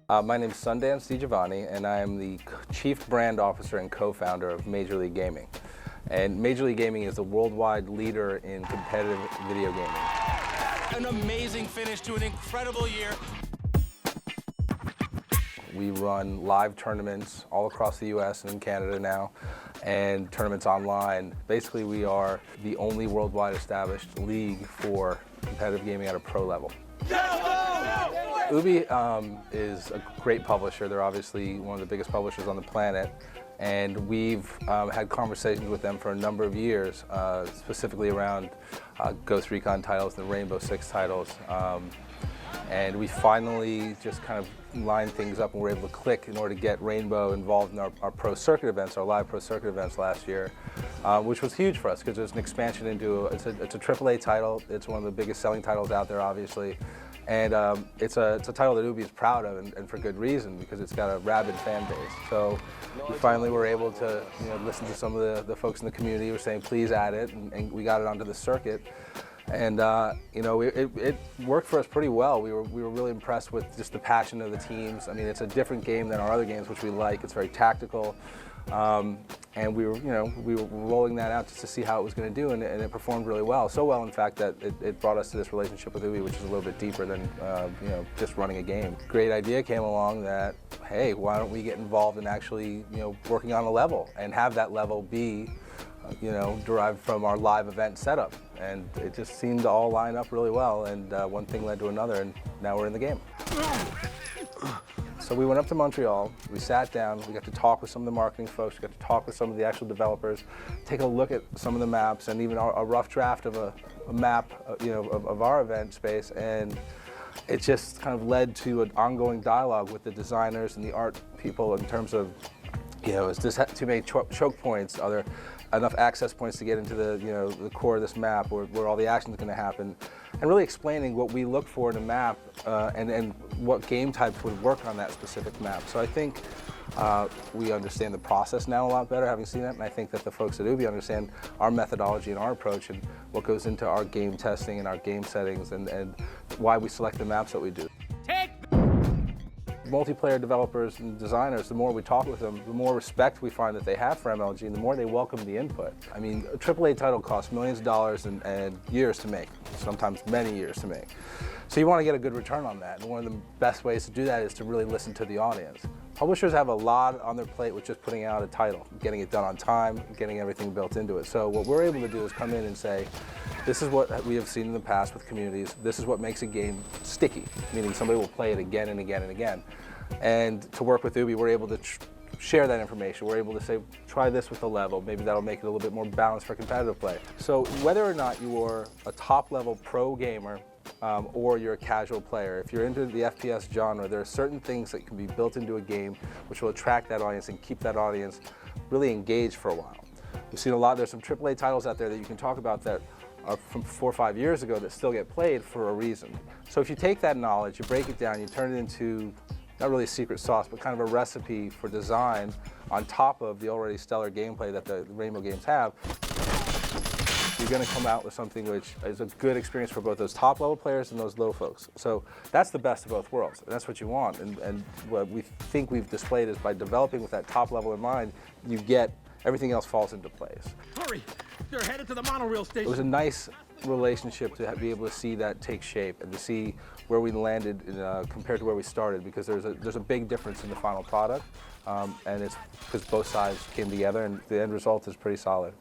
My name is Sundance DiGiovanni, and I am the Chief Brand Officer and co-founder of Major League Gaming. And Major League Gaming is the worldwide leader in competitive video gaming. An amazing finish to an incredible year. We run live tournaments all across the US and in Canada now, and tournaments online. Basically, we are the only worldwide established league for competitive gaming at a pro level. Ubi is a great publisher. They're obviously one of the biggest publishers on the planet, and we've had conversations with them for a number of years, specifically around Ghost Recon titles and Rainbow Six titles. And we finally just kind of lined things up and were able to click in order to get Rainbow involved in our pro circuit events, our live pro circuit events last year, which was huge for us because it's an expansion into, it's a AAA title. It's one of the biggest selling titles out there, obviously. And it's a title that Ubi is proud of, and for good reason, because it's got a rabid fan base. So we finally were able to listen to some of the folks in the community who were saying, please add it, and we got it onto the circuit. And it worked for us pretty well. We were really impressed with just the passion of the teams. I mean, it's a different game than our other games, which we like. It's very tactical, and we were rolling that out just to see how it was going to do, and it performed really well. So well, in fact, that it brought us to this relationship with Ubi, which is a little bit deeper than just running a game. Great idea came along that, hey, why don't we get involved in actually working on a level and have that level be derived from our live event setup. And it just seemed to all line up really well, and one thing led to another, and now we're in the game. So we went up to Montreal, we sat down, we got to talk with some of the marketing folks, we got to talk with some of the actual developers, take a look at some of the maps, and even a rough draft of a map of our event space, and it just kind of led to an ongoing dialogue with the designers and the art people in terms of, is this too many choke points? Are there enough access points to get into the core of this map where all the action is going to happen? And really explaining what we look for in a map and what game types would work on that specific map. So I think we understand the process now a lot better, having seen it, and I think that the folks at Ubi understand our methodology and our approach and what goes into our game testing and our game settings and why we select the maps that we do. Multiplayer developers and designers, the more we talk with them, the more respect we find that they have for MLG, and the more they welcome the input. I mean, a AAA title costs millions of dollars and years to make, sometimes many years to make. So you want to get a good return on that, and one of the best ways to do that is to really listen to the audience. Publishers have a lot on their plate with just putting out a title, getting it done on time, getting everything built into it. So what we're able to do is come in and say, this is what we have seen in the past with communities, this is what makes a game sticky, meaning somebody will play it again and again and again. And to work with Ubi, we're able to share that information. We're able to say, try this with a level, maybe that'll make it a little bit more balanced for competitive play. So whether or not you're a top-level pro gamer, or you're a casual player, if you're into the FPS genre, there are certain things that can be built into a game which will attract that audience and keep that audience really engaged for a while. We've seen a lot, there's some AAA titles out there that you can talk about that are from 4 or 5 years ago that still get played for a reason. So if you take that knowledge, you break it down, you turn it into not really a secret sauce, but kind of a recipe for design on top of the already stellar gameplay that the Rainbow games have, you're going to come out with something which is a good experience for both those top-level players and those low folks. So that's the best of both worlds, and that's what you want. And what we think we've displayed is by developing with that top level in mind, you get everything else falls into place. Hurry! They're headed to the monorail station. It was a nice relationship to be able to see that take shape and to see where we landed compared to where we started, because there's a big difference in the final product, and it's because both sides came together and the end result is pretty solid.